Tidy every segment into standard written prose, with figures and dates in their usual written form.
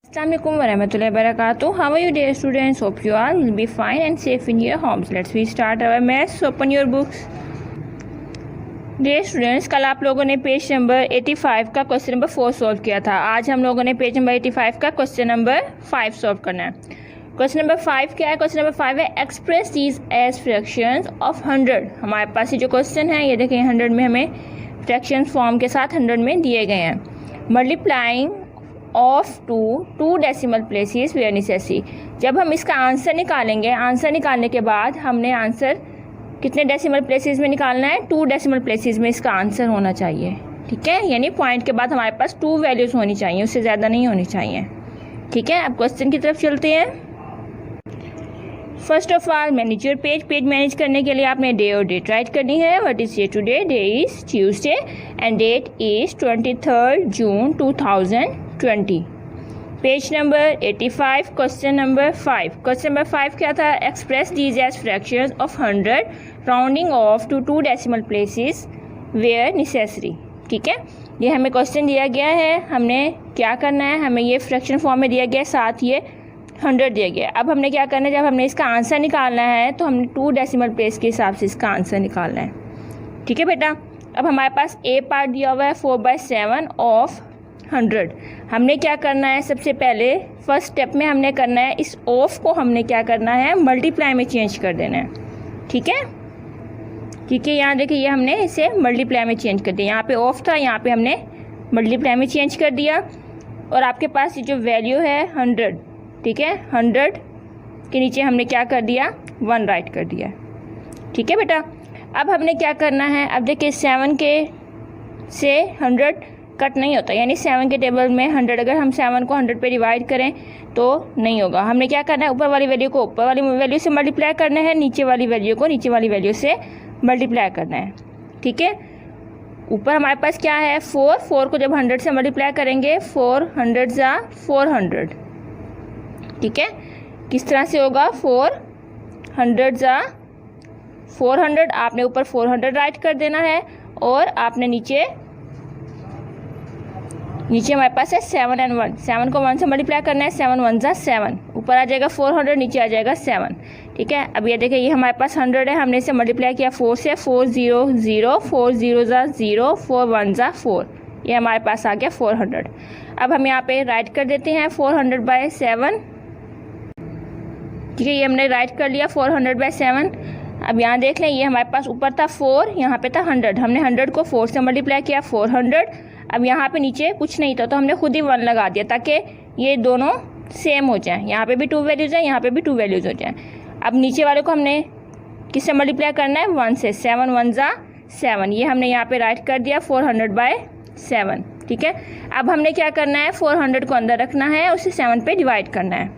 Assalamualaikum warahmatullahi wabarakatuh. How are you dear students? Hope you all will be fine and safe in your homes. Let's we start our maths. Open your books. Dear students, कल आप लोगों ने page number 85 का question number 4 solve किया था। आज हम लोगों ने पेज नंबर 85 का क्वेश्चन नंबर 5 सॉल्व करना है। क्वेश्चन नंबर 5 क्या है? क्वेश्चन नंबर 5 है express these as fractions of 100। हमारे पास ये जो क्वेश्चन है ये देखें 100 में हमें फ्रैक्शन फॉर्म के साथ 100 में दिए गए हैं। Multiplying off two decimal places where necessary. जब हम इसका आंसर निकालेंगे, आंसर निकालने के बाद हमने आंसर कितने डेसिमल प्लेसेस में निकालना है? 2 डेसिमल प्लेसेस में इसका आंसर होना चाहिए। ठीक है, यानी पॉइंट के बाद हमारे पास 2 वैल्यूज़ होनी चाहिए, उससे ज़्यादा नहीं होनी चाहिए। ठीक है, अब क्वेश्चन की तरफ चलते हैं। First of all manage your page. Page manage करने के लिए आपने डे और डेट राइट करनी है। What is day today? Day is Tuesday and date is 23 June 2020। Page number 85 question number 5। Question number 5 क्या था? Express these as fractions of 100 rounding off to 2 decimal places where necessary. ठीक है, ये हमें question दिया गया है, हमने क्या करना है? हमें ये फ्रैक्शन फॉर्म में दिया गया है, साथ ये 100 दिया गया। अब हमने क्या करना है? जब हमने इसका आंसर निकालना है तो हमने 2 डेसिमल प्लेस के हिसाब से इसका आंसर निकालना है। ठीक है बेटा, अब हमारे पास ए पार्ट दिया हुआ है 4/7 ऑफ 100। हमने क्या करना है? सबसे पहले फर्स्ट स्टेप में हमने करना है, इस ऑफ को हमने क्या करना है? मल्टीप्लाई में चेंज कर देना है। ठीक है, ठीक है, यहाँ देखिए ये हमने इसे मल्टीप्लाई में चेंज कर दिया। यहाँ पे ऑफ था, यहाँ पे हमने मल्टीप्लाई में चेंज कर दिया। और आपके पास ये जो वैल्यू है 100, ठीक है, 100 के नीचे हमने क्या कर दिया? 1 राइट कर दिया। ठीक है बेटा, अब हमने क्या करना है? अब देखिए 7 के से 100 कट नहीं होता, यानी 7 के टेबल में 100, अगर हम 7 को 100 पे डिवाइड करें तो नहीं होगा। हमने क्या करना है? ऊपर वाली वैल्यू को ऊपर वाली वैल्यू से मल्टीप्लाई करना है, नीचे वाली वैल्यू को नीचे वाली वैल्यू से मल्टीप्लाई करना है। ठीक है, ऊपर हमारे पास क्या है? 4 को जब 100 से मल्टीप्लाई करेंगे 400 ज़ा 400। ठीक है, किस तरह से होगा? 400 ज़ा 400, आपने ऊपर 400 राइट कर देना है और आपने नीचे हमारे पास है 7 और 1। 7 को 1 से मल्टीप्लाई करना है, 7 1 ज़ा 7, ऊपर आ जाएगा 400, नीचे आ जाएगा 7। ठीक है, अब ये देखिए ये हमारे पास 100 है, हमने इसे मल्टीप्लाई किया 4 से, 4 0 0, 4 0 ज़ा 0, 4 1 ज़ा 4, ये हमारे पास आ गया 400। अब हम यहाँ पे राइट कर देते हैं 400/7। ठीक है, ये हमने राइट कर लिया 400/7। अब यहाँ देख लें, ये हमारे पास ऊपर था 4, यहाँ पे था 100, हमने 100 को 4 से मल्टीप्लाई किया 400। अब यहाँ पे नीचे कुछ नहीं था तो हमने खुद ही 1 लगा दिया ताकि ये दोनों सेम हो जाएं। यहाँ पे भी 2 वैल्यूज़ हैं, यहाँ पे भी 2 वैल्यूज़ हो जाएं। अब नीचे वाले को हमने किससे मल्टीप्लाई करना है? 1 से। 7 1 ज़ा 7, ये हमने यहाँ पे राइट कर दिया 400/7। ठीक है, अब हमने क्या करना है? 400 को अंदर रखना है, उसे 7 पे डिवाइड करना है।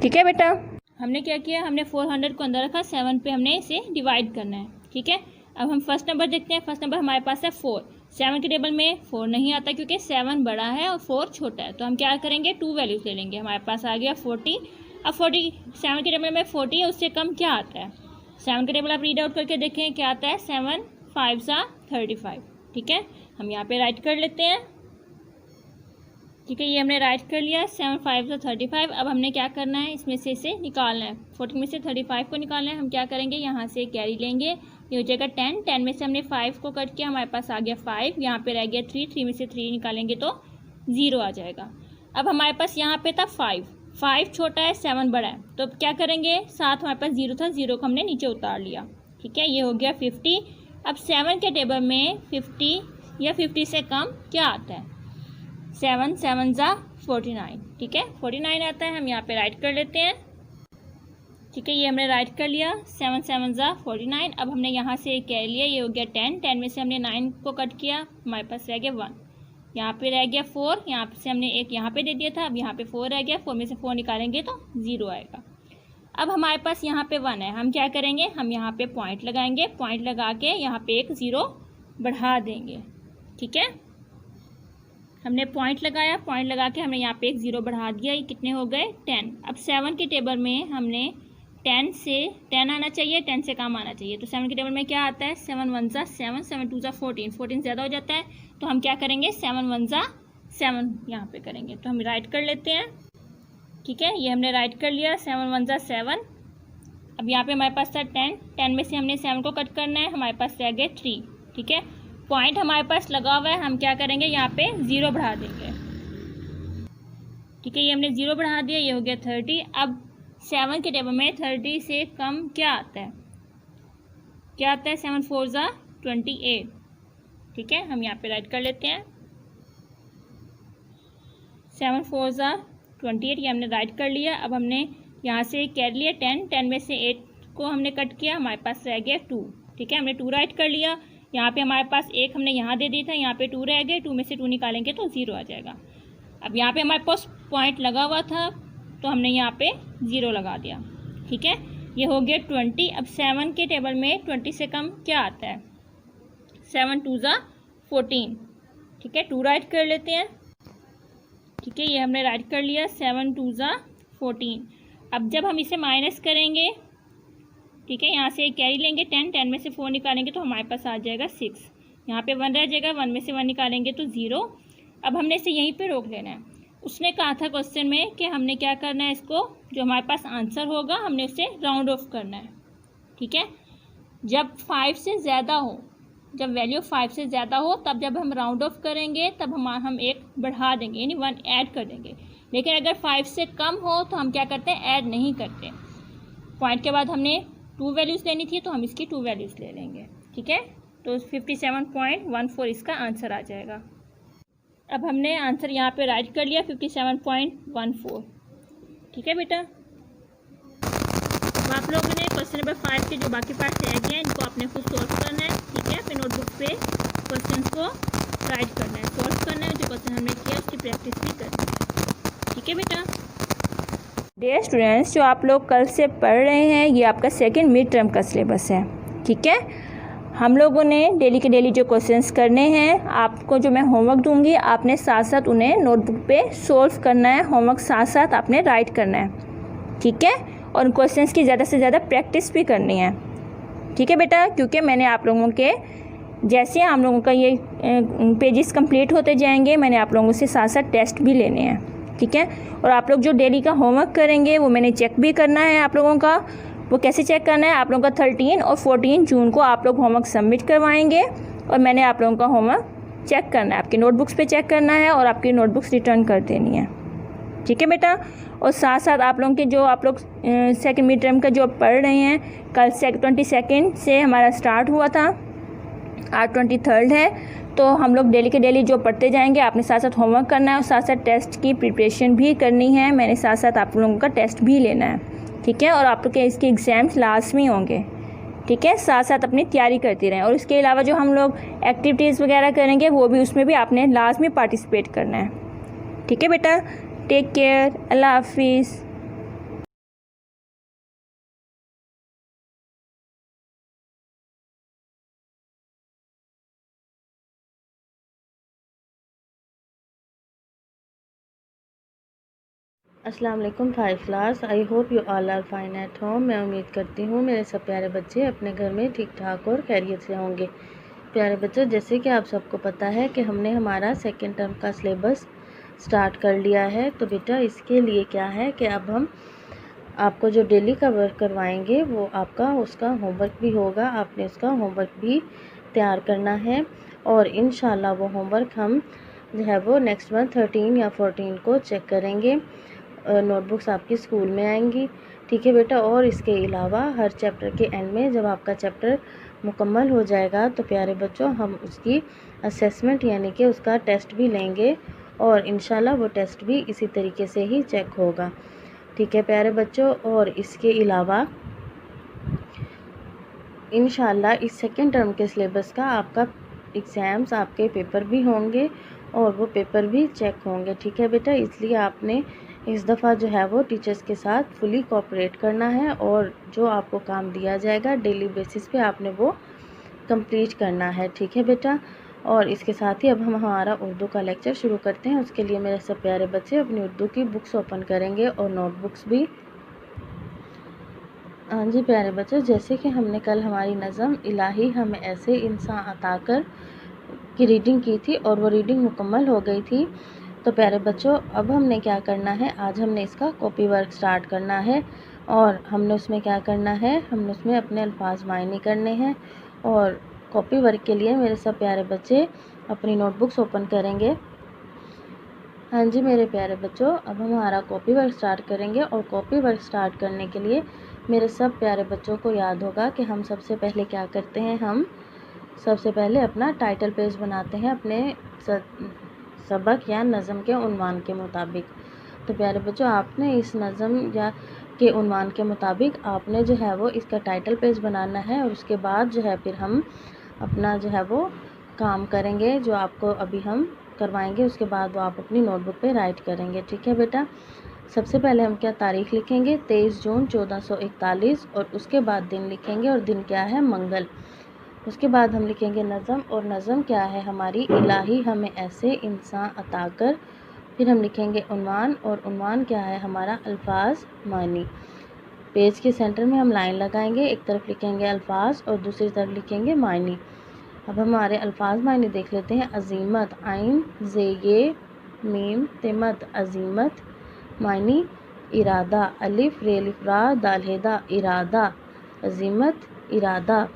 ठीक है बेटा, हमने क्या किया? हमने 400 को अंदर रखा, 7 पे हमने इसे डिवाइड करना है। ठीक है, अब हम फर्स्ट नंबर देखते हैं। फर्स्ट नंबर हमारे पास है 4। 7 के टेबल में 4 नहीं आता क्योंकि 7 बड़ा है और 4 छोटा है, तो हम क्या करेंगे? 2 वैल्यूज ले लेंगे। हमारे पास आ गया 40। अब 40 7 के टेबल में 40 है, उससे कम क्या आता है? 7 के टेबल आप रीड आउट करके देखें क्या आता है? 7 5 ज़ा 35। ठीक है, हम यहाँ पे राइट कर लेते हैं। ठीक है, ये हमने राइट कर लिया 7 5 ज़ा 35। अब हमने क्या करना है? इसमें से इसे निकालना है, 40 में से 35 को निकालना है। हम क्या करेंगे? यहाँ से कैरी लेंगे, ये हो जाएगा 10। 10 में से हमने 5 को कट किया, हमारे पास आ गया 5, यहाँ पे रह गया 3 में से 3 निकालेंगे तो 0 आ जाएगा। अब हमारे पास यहाँ पे था 5 छोटा है, 7 बड़ा है, तो अब क्या करेंगे? साथ हमारे पास 0 था, 0 को हमने नीचे उतार लिया। ठीक है, ये हो गया 50। अब 7 के टेबल में 50 या 50 से कम क्या आता है? 7 7 ज़ा 49। ठीक है, 49 आता है, हम यहाँ पे राइट कर लेते हैं। ठीक है, ये हमने राइट कर लिया 7 7 ज़ा 49। अब हमने यहाँ से कैरी लिया, ये हो गया 10। 10 में से हमने 9 को कट किया, हमारे पास रह गया 1, यहाँ पे रह गया 4, यहाँ से हमने एक यहाँ पे दे दिया था, अब यहाँ पे 4 रह गया, 4 में से 4 निकालेंगे तो 0 आएगा। अब हमारे पास यहाँ पे 1 है, हम क्या करेंगे? हम यहाँ पे पॉइंट लगाएंगे, पॉइंट लगा के यहाँ पे एक 0 बढ़ा देंगे। ठीक है, हमने पॉइंट लगाया, पॉइंट लगा के हमने यहाँ पे एक 0 बढ़ा दिया, ये कितने हो गए? 10। अब 7 के टेबल में हमने 10 से 10 आना चाहिए, 10 से कम आना चाहिए, तो 7 के टेबल में क्या आता है? 7 1 ज़ा 7, 7 2 ज़ा 14, 14 ज़्यादा हो जाता है, तो हम क्या करेंगे? 7 1 ज़ा 7 यहाँ पे करेंगे, तो हम राइट कर लेते हैं। ठीक है, ये हमने राइट कर लिया। 7 1 ज़ा 7। अब यहाँ पे हमारे पास था 10, 10 में से हमने 7 को कट करना है, हमारे पास रह गए 3। ठीक है, पॉइंट हमारे पास लगा हुआ है, हम क्या करेंगे यहाँ पे 0 बढ़ा देंगे। ठीक है, ये हमने 0 बढ़ा दिया, ये हो गया 30। अब 7 के टेबल में 30 से कम क्या आता है, क्या आता है? 7 4 ज़ा 28। ठीक है, हम यहाँ पे राइट कर लेते हैं 7 4 ज़ा 28, ये हमने राइट कर लिया। अब हमने यहाँ से कैरी लिया 10, 10 में से 8 को हमने कट किया, हमारे पास रह गया 2। ठीक है, हमने 2 राइट कर लिया। यहाँ पे हमारे पास 1 हमने यहाँ दे दिया था, यहाँ पे 2 रह गए, 2 में से 2 निकालेंगे तो 0 आ जाएगा। अब यहाँ पे हमारे पास पॉइंट लगा हुआ था तो हमने यहाँ पे 0 लगा दिया। ठीक है, ये हो गया 20। अब 7 के टेबल में 20 से कम क्या आता है? 7 2 ज़ा 14। ठीक है, 2 राइट कर लेते हैं। ठीक है, ये हमने राइट कर लिया 7 2 ज़ा 14। अब जब हम इसे माइनस करेंगे, ठीक है, यहाँ से एक कैरी लेंगे 10, 10 में से 4 निकालेंगे तो हमारे पास आ जाएगा 6। यहाँ पे 1 रह जाएगा, 1 में से 1 निकालेंगे तो 0। अब हमने इसे यहीं पे रोक लेना है। उसने कहा था क्वेश्चन में कि हमने क्या करना है, इसको जो हमारे पास आंसर होगा हमने उसे राउंड ऑफ करना है। ठीक है, जब 5 से ज़्यादा हो, जब वैल्यू 5 से ज़्यादा हो तब जब हम राउंड ऑफ करेंगे तब हम एक बढ़ा देंगे, यानी 1 ऐड कर देंगे। लेकिन अगर 5 से कम हो तो हम क्या करते हैं, ऐड नहीं करते। पॉइंट के बाद हमने 2 वैल्यूज़ लेनी थी तो हम इसकी 2 वैल्यूज़ ले लेंगे। ठीक है, तो 57.14 इसका आंसर आ जाएगा। अब हमने आंसर यहाँ पे राइट कर लिया 57.14। ठीक है बेटा, अब आप लोगों ने क्वेश्चन नंबर 5 के जो बाकी पार्ट रह गए हैं इनको आपने खुद सॉल्व करना है। ठीक है, अपने नोटबुक पे क्वेश्चन को राइट करना है, सॉल्व करना है, जो क्वेश्चन हमने किया उसकी प्रैक्टिस भी करनी है। ठीक है बेटा। डियर स्टूडेंट्स, जो आप लोग कल से पढ़ रहे हैं ये आपका सेकंड मिड टर्म का सिलेबस है। ठीक है, हम लोगों ने डेली के डेली जो क्वेश्चंस करने हैं, आपको जो मैं होमवर्क दूंगी आपने साथ साथ उन्हें नोटबुक पे सॉल्व करना है, होमवर्क साथ साथ आपने राइट करना है। ठीक है, और उन क्वेश्चंस की ज़्यादा से ज़्यादा प्रैक्टिस भी करनी है। ठीक है बेटा, क्योंकि मैंने आप लोगों के जैसे हम लोगों का ये पेजेस कंप्लीट होते जाएंगे, मैंने आप लोगों से साथ साथ टेस्ट भी लेने हैं। ठीक है, और आप लोग जो डेली का होमवर्क करेंगे वो मैंने चेक भी करना है आप लोगों का। वो कैसे चेक करना है, आप लोगों का 13 और 14 जून को आप लोग होमवर्क सबमिट करवाएंगे और मैंने आप लोगों का होमवर्क चेक करना है, आपकी नोटबुक्स पे चेक करना है और आपकी नोटबुक्स रिटर्न कर देनी है। ठीक है बेटा, और साथ साथ आप लोगों के जो आप लोग सेकंड मिड टर्म का जो पढ़ रहे हैं, कल से 22 से हमारा स्टार्ट हुआ था, आज 23 है, तो हम लोग डेली के डेली जो पढ़ते जाएंगे, आपने साथ साथ होमवर्क करना है और साथ साथ टेस्ट की प्रिपरेशन भी करनी है। मैंने साथ साथ आप लोगों का टेस्ट भी लेना है। ठीक है, और आप लोग के इसके एग्ज़ाम्स लास्ट में होंगे। ठीक है, साथ साथ अपनी तैयारी करती रहें। और इसके अलावा जो हम लोग एक्टिविटीज़ वगैरह करेंगे वो भी उसमें भी आपने लास्ट में पार्टिसिपेट करना है। ठीक है बेटा, टेक केयर, अल्लाह हाफिज़। अस्सलाम वालेकुम 5 class. I hope you all are fine at home. मैं उम्मीद करती हूँ मेरे सब प्यारे बच्चे अपने घर में ठीक ठाक और खैरियत से होंगे। प्यारे बच्चों, जैसे कि आप सबको पता है कि हमने हमारा सेकेंड टर्म का सिलेबस स्टार्ट कर लिया है, तो बेटा इसके लिए क्या है कि अब हम आपको जो डेली का वर्क करवाएंगे वो आपका उसका होमवर्क भी होगा, आपने उसका होमवर्क भी तैयार करना है और इंशाल्लाह वो होमवर्क हम जो है वो नेक्स्ट मंथ 13 या 14 को चेक करेंगे। नोटबुक्स आपकी स्कूल में आएंगी। ठीक है बेटा, और इसके अलावा हर चैप्टर के एंड में जब आपका चैप्टर मुकम्मल हो जाएगा तो प्यारे बच्चों हम उसकी असेसमेंट यानी कि उसका टेस्ट भी लेंगे और इंशाल्लाह वो टेस्ट भी इसी तरीके से ही चेक होगा। ठीक है प्यारे बच्चों, और इसके अलावा इंशाल्लाह इस सेकेंड टर्म के सिलेबस का आपका एग्ज़ाम्स, आपके पेपर भी होंगे और वो पेपर भी चेक होंगे। ठीक है बेटा, इसलिए आपने इस दफ़ा जो है वो टीचर्स के साथ फुली कोऑपरेट करना है और जो आपको काम दिया जाएगा डेली बेसिस पे आपने वो कंप्लीट करना है। ठीक है बेटा, और इसके साथ ही अब हम हमारा उर्दू का लेक्चर शुरू करते हैं। उसके लिए मेरे सब प्यारे बच्चे अपनी उर्दू की बुक्स ओपन करेंगे और नोटबुक्स भी। हाँ जी प्यारे बच्चों, जैसे कि हमने कल हमारी नज़म इलाही हमें ऐसे इंसान अता कर की रीडिंग की थी और वो रीडिंग मुकम्मल हो गई थी, तो प्यारे बच्चों, अब हमने क्या करना है, आज हमने इसका कॉपी वर्क स्टार्ट करना है और हमने उसमें क्या करना है, हमने उसमें अपने अल्फाज मायने करने हैं। और कॉपी वर्क के लिए मेरे सब प्यारे बच्चे अपनी नोटबुक्स ओपन करेंगे। हाँ जी मेरे प्यारे बच्चों, अब हम हमारा कॉपी वर्क स्टार्ट करेंगे। और कॉपी वर्क स्टार्ट करने के लिए मेरे सब प्यारे बच्चों को याद होगा कि हम सबसे पहले क्या करते हैं, हम सबसे पहले अपना टाइटल पेज बनाते हैं अपने सबक या नज़म के उन्वान के मुताबिक। तो प्यारे बच्चों, आपने इस नज़म या के उन्वान के मुताबिक आपने जो है वो इसका टाइटल पेज बनाना है। और उसके बाद जो है फिर हम अपना जो है वो काम करेंगे जो आपको अभी हम करवाएंगे। उसके बाद वो आप अपनी नोटबुक पे राइट करेंगे। ठीक है बेटा। सबसे पहले हम क्या तारीख़ लिखेंगे, 23 जून 1441। और उसके बाद दिन लिखेंगे और दिन क्या है, मंगल। उसके बाद हम लिखेंगे नज़म, और नज़म क्या है हमारी, इलाही हमें ऐसे इंसान अता कर। फिर हम लिखेंगे उन्वान, और उन्वान क्या है हमारा, अल्फाज मानी। पेज के सेंटर में हम लाइन लगाएंगे, एक तरफ लिखेंगे अल्फाज और दूसरी तरफ लिखेंगे मानी। अब हमारे अल्फाज मायने देख लेते हैं। अजीमत, आइन जे ये मीम तिमत, अजीमत। मायनी इरादा, अलिफ रे लिफ रा दाल हेदा, इरादा, अजीमत, इरादा।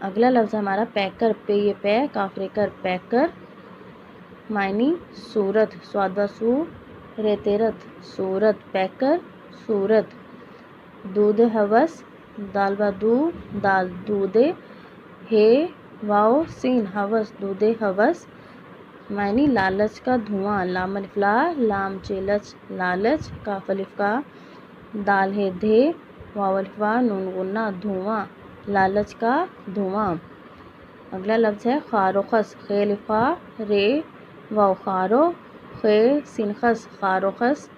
अगला लफ्ज़ हमारा पैकर, पे ये पै काफरे कर, पैकर। मायनी सूरत, स्वादा सू रे तेरत, सूरत, पैकर, सूरत। दूध हवस, दाल बदू दाल दूधे, हे वाओ सीन हवस, दूधे हवस। मायनी लालच का धुआं, लाम अलिफला लाम चेलच, लालच। काफ अलिफका दाल है धे, वाव अलिफा नून गुन्ना, धुआं, लालच का धुआं। अगला लफ्ज़ है खारोखस, खे अलिफा रे वाव खारो, खे सिनखस, खारोखस।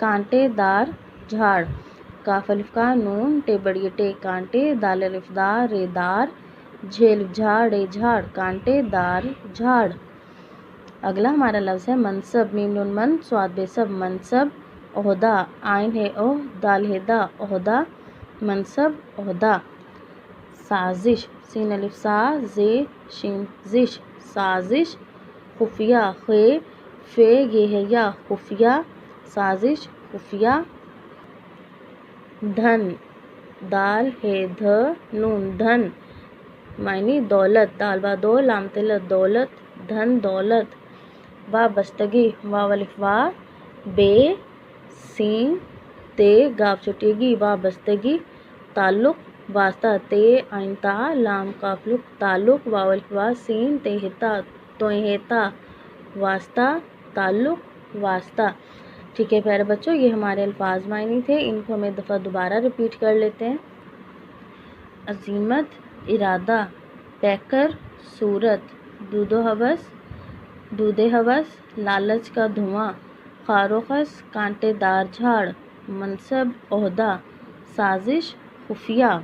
कांटेदार झाड़, काफ अलिफका नून टे बड़ी टे, कांटे, दाल अलिफदार रे दार, झेल झाड़ झाड़, कांटेदार झाड़। अगला हमारा लफ्ज़ है मनसब, मीम नून मन स्वाद बेसब, मनसब। ओहदा, आइन है ओह दाल है दा, ओहदा, मनसब, ओहदा। साजिश, सीन अलिफ सा जे शिन जिश, साजिश। खुफिया, खे फे ये है या, खुफिया, साजिश, खुफिया। धन, दाल है ध नून, धन। मायनी दौलत, दाल बा दो लाम तिलत, दौलत, धन, दौलत। वाबस्तगी, वाव अलिफ वा बे सीन ते गाफ छुटेगी, वाबस्तगी। ताल्लुक, वास्ता, ते आइन ता लाम काफलुक, ताल्लुक। वाव अलिफ वा सीन ते हिता तोहेता, वास्ता, ताल्लुक, वास्ता। ठीक है प्यारे बच्चों, ये हमारे अल्फाज मायने थे। इनको हम एक दफ़ा दोबारा रिपीट कर लेते हैं। अजीमत, इरादा, पैकर, सूरत, दूधो हवस, दूधे हवस, लालच का धुआं, खारोखस, कांटेदार झाड़, मनसब, ओहदा, साजिश, खुफिया।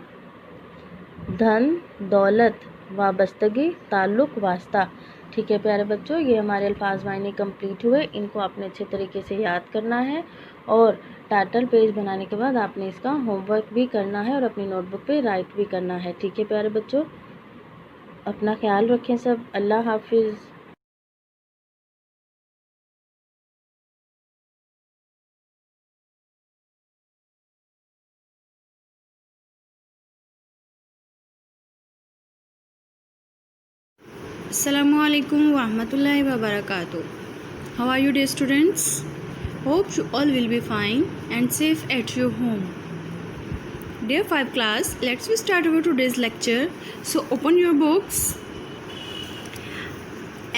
धन, दौलत, वाबस्तगी, ताल्लुक, वास्ता। ठीक है प्यारे बच्चों, ये हमारे अल्फाज मायने कंप्लीट हुए। इनको आपने अच्छे तरीके से याद करना है और टाइटल पेज बनाने के बाद आपने इसका होमवर्क भी करना है और अपनी नोटबुक पे राइट भी करना है। ठीक है प्यारे बच्चों, अपना ख्याल रखें सब। अल्लाह हाफिज़। Assalamualaikum warahmatullahi wabarakatuh. How are you dear students? Hope you all will be fine and safe at your home. Dear 5 class, let's start our today's lecture. So open your books.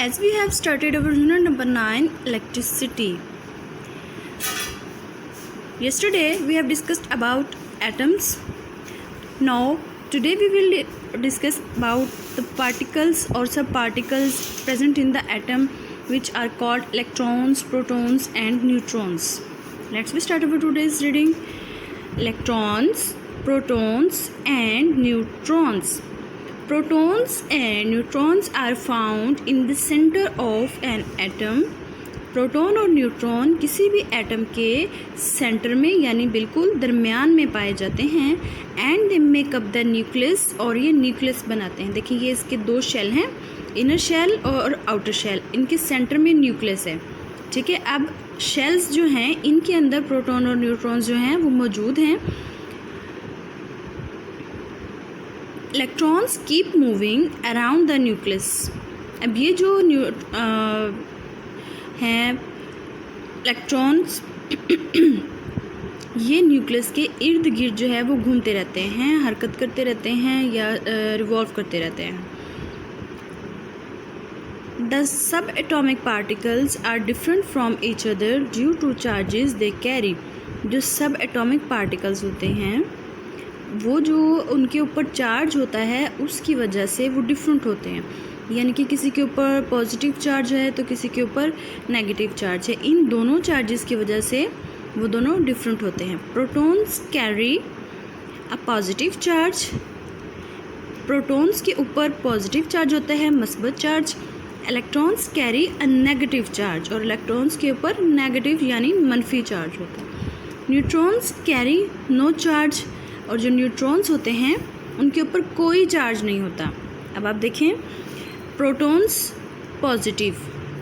As we have started our unit number 9, electricity. Yesterday we have discussed about atoms. Now today we will discuss about the particles or subparticles present in the atom, which are called electrons, protons and neutrons. Let's start our today's reading. Electrons, protons and neutrons. Protons and neutrons are found in the center of an atom. Proton और neutron किसी भी atom के centre में यानी बिल्कुल दरमियान में पाए जाते हैं। And they make up the nucleus, और ये न्यूक्लियस बनाते हैं। देखिए ये इसके 2 शेल हैं इनर शेल और आउटर शेल, इनके सेंटर में न्यूक्लियस है। ठीक है, अब शेल्स जो हैं इनके अंदर प्रोटॉन और न्यूट्रॉन्स जो हैं वो मौजूद हैं। Electrons keep moving around the nucleus. अब ये जो हैं इलेक्ट्रॉन्स ये न्यूक्लियस के इर्द गिर्द जो है वो घूमते रहते हैं, हरकत करते रहते हैं या रिवॉल्व करते रहते हैं। The subatomic particles are different from each other due to charges they carry. जो सब एटॉमिक पार्टिकल्स होते हैं वो जो उनके ऊपर चार्ज होता है उसकी वजह से वो डिफरेंट होते हैं, यानी कि किसी के ऊपर पॉजिटिव चार्ज है तो किसी के ऊपर नेगेटिव चार्ज है। इन दोनों चार्जेस की वजह से वो दोनों डिफरेंट होते हैं। Protons carry a positive charge, protons के ऊपर पॉजिटिव चार्ज होता है, मस्बत charge. Electrons carry a negative charge, और इलेक्ट्रॉन्स के ऊपर नेगेटिव यानी मनफी चार्ज होता है। न्यूट्रॉन्स कैरी नो चार्ज, और जो न्यूट्रॉन्स होते हैं उनके ऊपर कोई चार्ज नहीं होता। अब आप देखें, protons positive,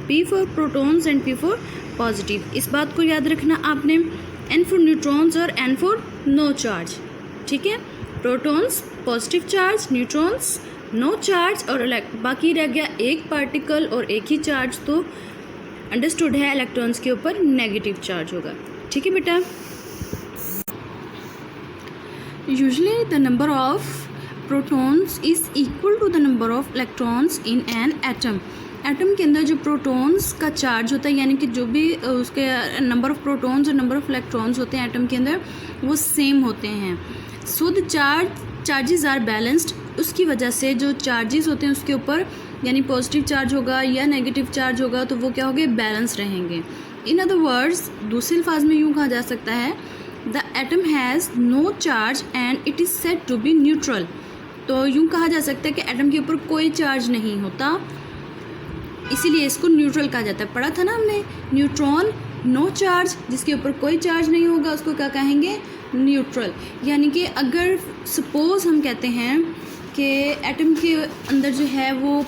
P for protons and P for positive. इस बात को याद रखना आपने, N फॉर न्यूट्रॉन्स और N फॉर नो चार्ज। ठीक है, protons positive charge, neutrons no charge, और बाकी रह गया एक पार्टिकल और एक ही चार्ज, तो अंडरस्टूड है इलेक्ट्रॉन्स के ऊपर नेगेटिव चार्ज होगा। ठीक है बेटा। Usually the number of protons is equal to the number of electrons in an atom. Atom के अंदर जो प्रोटॉन्स का चार्ज होता है, यानी कि जो भी उसके नंबर ऑफ प्रोटॉन्स और नंबर ऑफ इलेक्ट्रॉन्स होते हैं एटम के अंदर वो सेम होते हैं। So the charges are balanced. उसकी वजह से जो चार्जेस होते हैं उसके ऊपर यानी पॉजिटिव चार्ज होगा या नेगेटिव चार्ज होगा तो वो क्या होंगे, बैलेंस रहेंगे। इन अदर वर्ड्स, दूसरे अल्फाज में यूँ कहा जा सकता है the atom has no charge and it is said to be neutral. तो यूँ कहा जा सकता है कि एटम के ऊपर कोई चार्ज नहीं होता, इसीलिए इसको न्यूट्रल कहा जाता है। पढ़ा था ना हमने, न्यूट्रॉन नो चार्ज, जिसके ऊपर कोई चार्ज नहीं होगा उसको क्या कहेंगे, न्यूट्रल। यानी कि अगर सपोज हम कहते हैं कि एटम के अंदर जो है वो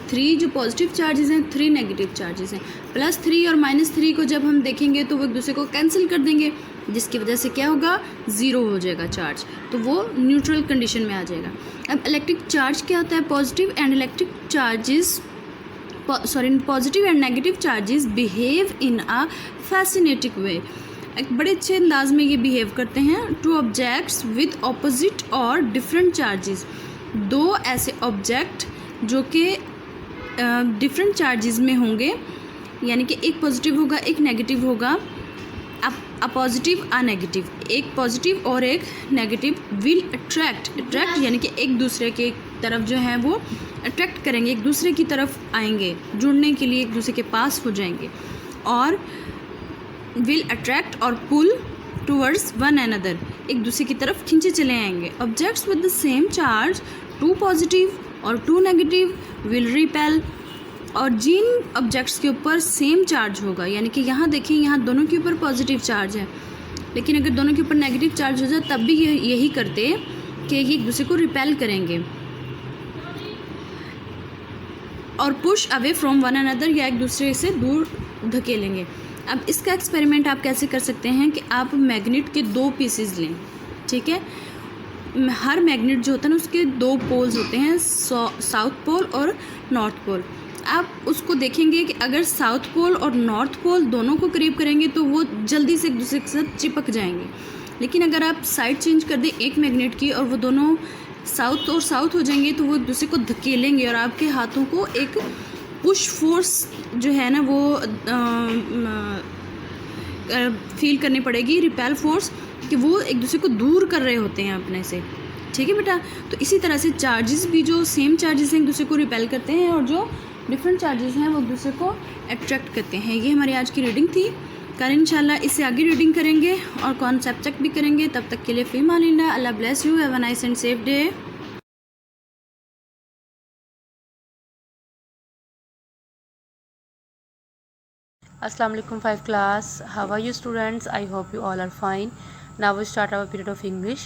3 जो पॉजिटिव चार्जेस हैं, 3 नेगेटिव चार्जेस हैं, +3 और -3 को जब हम देखेंगे तो वो एक दूसरे को कैंसिल कर देंगे, जिसकी वजह से क्या होगा, 0 हो जाएगा चार्ज, तो वो न्यूट्रल कंडीशन में आ जाएगा। अब इलेक्ट्रिक चार्ज क्या होता है, positive and electric charges positive and negative charges behave in a fascinating way. एक बड़े अच्छे अंदाज में ये बिहेव करते हैं टू ऑब्जेक्ट्स विद ऑपोजिट और डिफरेंट चार्जेस। दो ऐसे ऑब्जेक्ट जो कि डिफरेंट चार्जेस में होंगे, यानी कि एक पॉजिटिव होगा एक नेगेटिव होगा, अ पॉजिटिव अ नेगेटिव, एक पॉजिटिव और एक नेगेटिव विल अट्रैक्ट यानी कि एक दूसरे के तरफ जो है वो अट्रैक्ट करेंगे, एक दूसरे की तरफ आएंगे, जुड़ने के लिए एक दूसरे के पास हो जाएंगे, और विल अट्रैक्ट और पुल टूवर्ड्स वन अनदर, एक दूसरे की तरफ खींचे चले आएंगे। Objects with the same charge, 2 positive और 2 नेगेटिव विल रिपेल, और जिन ऑब्जेक्ट्स के ऊपर सेम चार्ज होगा, यानी कि यहाँ देखिए यहाँ दोनों के ऊपर पॉजिटिव चार्ज है, लेकिन अगर दोनों के ऊपर नेगेटिव चार्ज हो जाए तब भी यही करते कि ये एक दूसरे को रिपेल करेंगे और push away from one another, या एक दूसरे से दूर धकेलेंगे। अब इसका एक्सपेरिमेंट आप कैसे कर सकते हैं कि आप मैग्नेट के 2 पीसेस लें। ठीक है, हर मैग्नेट जो होता है ना उसके 2 पोल्स होते हैं, साउथ पोल और नॉर्थ पोल। आप उसको देखेंगे कि अगर साउथ पोल और नॉर्थ पोल दोनों को करीब करेंगे तो वो जल्दी से एक दूसरे के साथ चिपक जाएंगे, लेकिन अगर आप साइड चेंज कर दें एक मैग्नेट की और वो दोनों साउथ और साउथ हो जाएंगे तो वो एक दूसरे को धकेलेंगे और आपके हाथों को एक पुश फोर्स जो है ना वो फील करनी पड़ेगी, रिपेल फोर्स, कि वो एक दूसरे को दूर कर रहे होते हैं अपने से। ठीक है बेटा, तो इसी तरह से चार्जेस भी जो सेम चार्जेस हैं एक दूसरे को रिपेल करते हैं और जो डिफरेंट चार्जेस हैं वो एक दूसरे को अट्रैक्ट करते हैं। ये हमारी आज की रीडिंग थी। कल इंशाल्लाह इससे आगे रीडिंग करेंगे और कॉन्सेप्ट चेक भी करेंगे। तब तक के लिए फ़ी मानिल्लाह, अल्लाह bless you, have a nice and safe day. Assalamu alaikum 5 class. How are you students? I hope you all are fine. Now we start our period of English.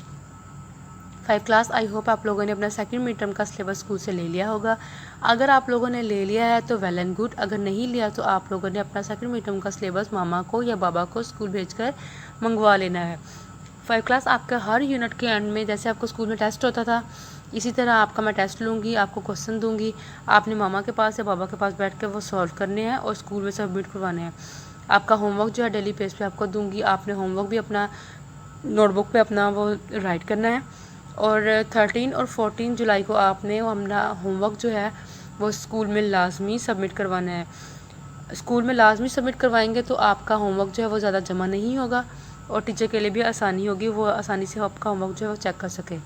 5 class, I hope आप लोगों ने अपना second mid term का syllabus school से ले लिया होगा। अगर आप लोगों ने ले लिया है तो वेल एंड गुड, अगर नहीं लिया तो आप लोगों ने अपना सेकंड मिड टर्म का सिलेबस मामा को या बाबा को स्कूल भेजकर मंगवा लेना है। 5 क्लास, आपका हर यूनिट के एंड में जैसे आपको स्कूल में टेस्ट होता था, इसी तरह आपका मैं टेस्ट लूँगी, आपको क्वेश्चन दूँगी, आपने मामा के पास या बाबा के पास बैठ कर वो सॉल्व करने हैं और स्कूल में सबमिट करवाने हैं। आपका होमवर्क जो है डेली बेस पे आपको दूँगी, आपने होमवर्क भी अपना नोटबुक पे अपना वो राइट करना है। और 13 और 14 जुलाई को आपने अपना होमवर्क जो है वो स्कूल में लाजमी सबमिट करवाना है। स्कूल में लाजमी सबमिट करवाएंगे तो आपका होमवर्क जो है वो ज़्यादा जमा नहीं होगा और टीचर के लिए भी आसानी होगी, वो आसानी से आपका होमवर्क जो है वो चेक कर सके।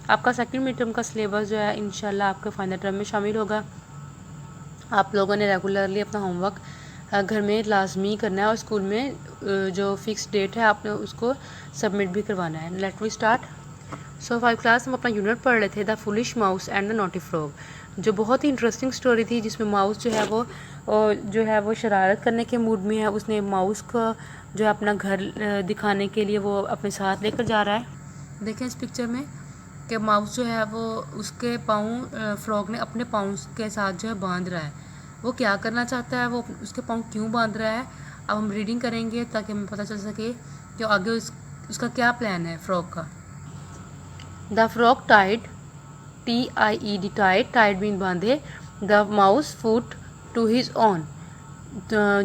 आपका सेकंड मिड टर्म का सिलेबस जो है इंशाल्लाह आपके फाइनल टर्म में शामिल होगा। आप लोगों ने रेगुलरली अपना होमवर्क घर में लाजमी करना है और स्कूल में जो फिक्स डेट है आपने उसको सबमिट भी करवाना है। Let we start. So 5 class हम अपना यूनिट पढ़ रहे थे the foolish mouse and the naughty frog, जो बहुत ही इंटरेस्टिंग स्टोरी थी, जिसमें माउस जो है वो शरारत करने के मूड में है। उसने माउस का जो है अपना घर दिखाने के लिए वो अपने साथ लेकर जा रहा है। देखें इस पिक्चर में कि माउस जो है वो उसके पाँव फ्रॉग ने अपने पाँव के साथ जो है बांध रहा है। वो क्या करना चाहता है, वो उसके पाँव क्यों बांध रहा है, अब हम रीडिंग करेंगे ताकि हमें पता चल सके कि आगे उसका क्या प्लान है फ्रॉग का। The frog tied, TIED tied mean बांधे, the mouse foot to his own,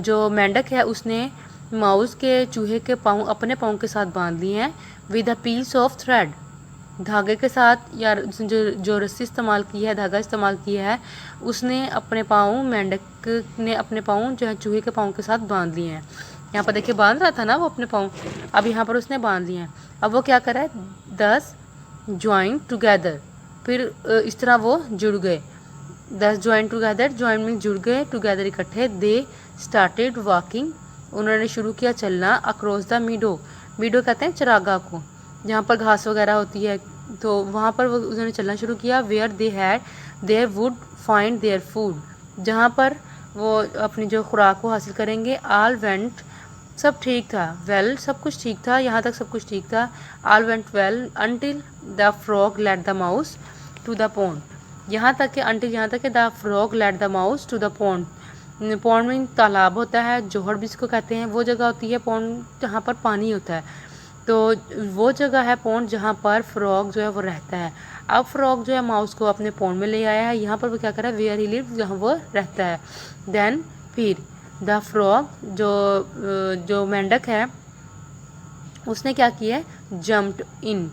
जो मेंढक है उसने माउस के चूहे के पाँव अपने पाँव के साथ बांध लिए हैं। With a piece of thread, धागे के साथ, या जो रस्सी इस्तेमाल की है, धागा इस्तेमाल किया है, उसने अपने पाँव, मेंढक ने अपने पाँव जो है चूहे के पाँव के साथ बांध लिए हैं। यहाँ पर देखिए बांध रहा था ना वो अपने पाँव, अब यहाँ पर उसने बांध लिए हैं। अब वो क्या कर रहा है, 10 ज्वाइन टुगेदर, फिर इस तरह वो जुड़ गए। 10 ज्वाइन टुगेदर, ज्वाइन में जुड़ गए, टुगेदर इकट्ठे। दे स्टार्टेड वॉकिंग, उन्होंने शुरू किया चलना। अक्रॉस द मीडो, मीडो कहते हैं चरागाह को, जहाँ पर घास वगैरह होती है, तो वहाँ पर वो उन्होंने चलना शुरू किया। Where they would find their food, जहाँ पर वो अपनी जो खुराक को हासिल करेंगे। आल वेंट, सब ठीक था। वेल, सब कुछ ठीक था, यहाँ तक सब कुछ ठीक था। All went well until the frog led the mouse to the pond, यहाँ तक कि अनटिल, यहाँ तक कि the frog led the mouse to the pond. Pond में तालाब होता है, जोहड़ भी इसको कहते हैं, वो जगह होती है पॉन्ड जहाँ पर पानी होता है, तो वो जगह है पॉन्ड जहाँ पर फ्रॉग जो है वो रहता है। अब फ्रॉग जो है माउस को अपने पॉन्ड में ले आया है, यहाँ पर वो क्या कर रहा है, वेयर ही लिव, जहाँ वो रहता है। देन फिर द फ्रॉग, जो मेंढक है उसने क्या किया है, जम्प्ड इन।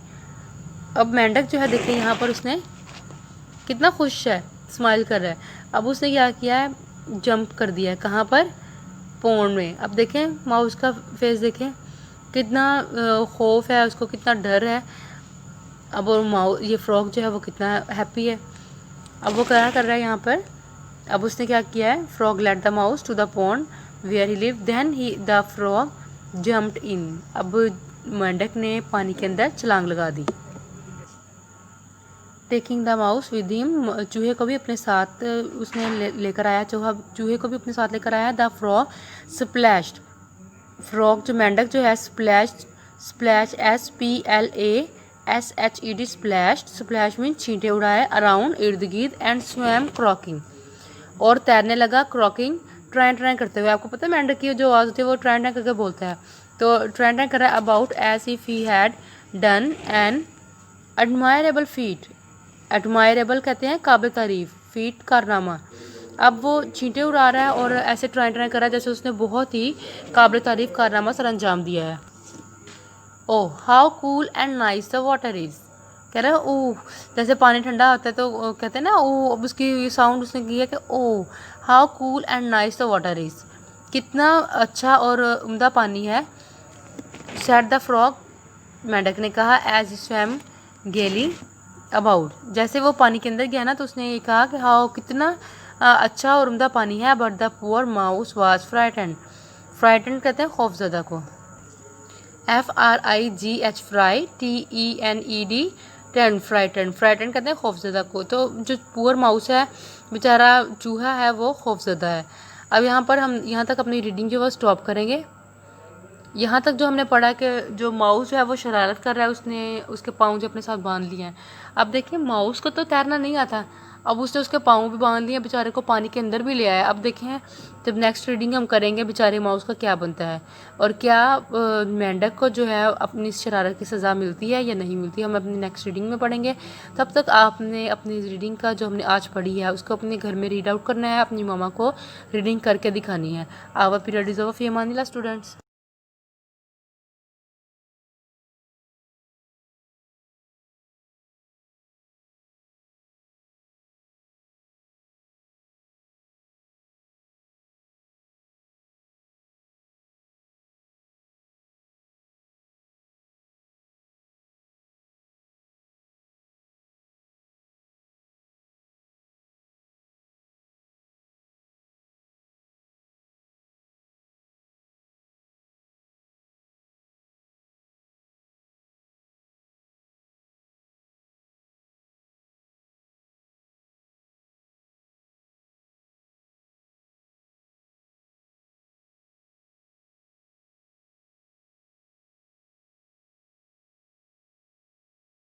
अब मेंढक जो है देखिए यहाँ पर उसने कितना खुश है, स्माइल कर रहा है। अब उसने क्या किया है, जंप कर दिया है, कहाँ पर, पॉन्ड में। अब देखें माउस का फेस देखें, कितना खौफ है उसको, कितना डर है। अब और ये फ्रॉग जो है वो कितना हैप्पी है। अब वो क्या कर रहा है यहाँ पर, अब उसने क्या किया है, frog led the mouse to the pond where he live, then he the frog jumped in. अब मेंढक ने पानी के अंदर छलांग लगा दी। Taking the mouse with him, चूहे को भी अपने साथ उसने लेकर आया, चूहे को भी अपने साथ लेकर आया। द फ्रॉग स्प्लैश्ड, फ्रॉग जो मेंढक जो है splash SPLASHED splashed, splash mean छींटे उड़ाए। अराउंड, इर्द गिर्द। एंड स्वैम क्रॉकिंग, और तैरने लगा। क्रॉकिंग, ट्राइन ट्राइन करते हुए, आपको पता है मेंढक की जो आवाज़ होती है वो ट्राइन ट्राइन करके बोलता है, तो ट्राइन ट्राइन कर रहा है। About as if he had done an admirable feat, admirable कहते हैं काबिल तारीफ, फीट कारनामा। अब वो छींटे उड़ा रहा है और ऐसे ट्राई ट्राई कर रहा है जैसे उसने बहुत ही काबिल तारीफ कारनामा सर अंजाम दिया है। Oh how cool and nice the water is, कह रहा है ओह, जैसे पानी ठंडा होता है तो कहते हैं ना ओह, अब उसकी साउंड उसने किया कि oh how cool and nice the water is, कितना अच्छा और उम्दा पानी है। सेड द फ्रॉग, मेंढक ने कहा। एज स्वैम गेली अबाउट, जैसे वो पानी के अंदर गया ना तो उसने ये कहा कि हाँ कितना अच्छा और उम्दा पानी है। But the poor mouse was frightened, frightened कहते हैं खौफजदा को। FRIGH fry TENED tend, frightened, frightened कहते हैं खौफजदा को। तो जो पुअर माउस है, बेचारा चूहा है, वो खौफजदा है। अब यहाँ पर हम यहाँ तक अपनी रीडिंग जो है स्टॉप करेंगे। यहाँ तक जो हमने पढ़ा कि जो माउस जो है वो शरारत कर रहा है, उसने उसके पाँव जो अपने साथ बांध लिए हैं। अब देखिए माउस को तो तैरना नहीं आता, अब उसने उसके पाँव भी बांध लिए, बेचारे को पानी के अंदर भी ले आया। अब देखें जब नेक्स्ट रीडिंग हम करेंगे बेचारे माउस का क्या बनता है और क्या मेंढक को जो है अपनी शरारत की सज़ा मिलती है या नहीं मिलती, हम अपनी नेक्स्ट रीडिंग में पढ़ेंगे। तब तक आपने अपनी रीडिंग का जो हमने आज पढ़ी है उसको अपने घर में रीड आउट करना है, अपनी मामा को रीडिंग करके दिखानी है। Our period is over. फी अमानिल्लाह स्टूडेंट्स।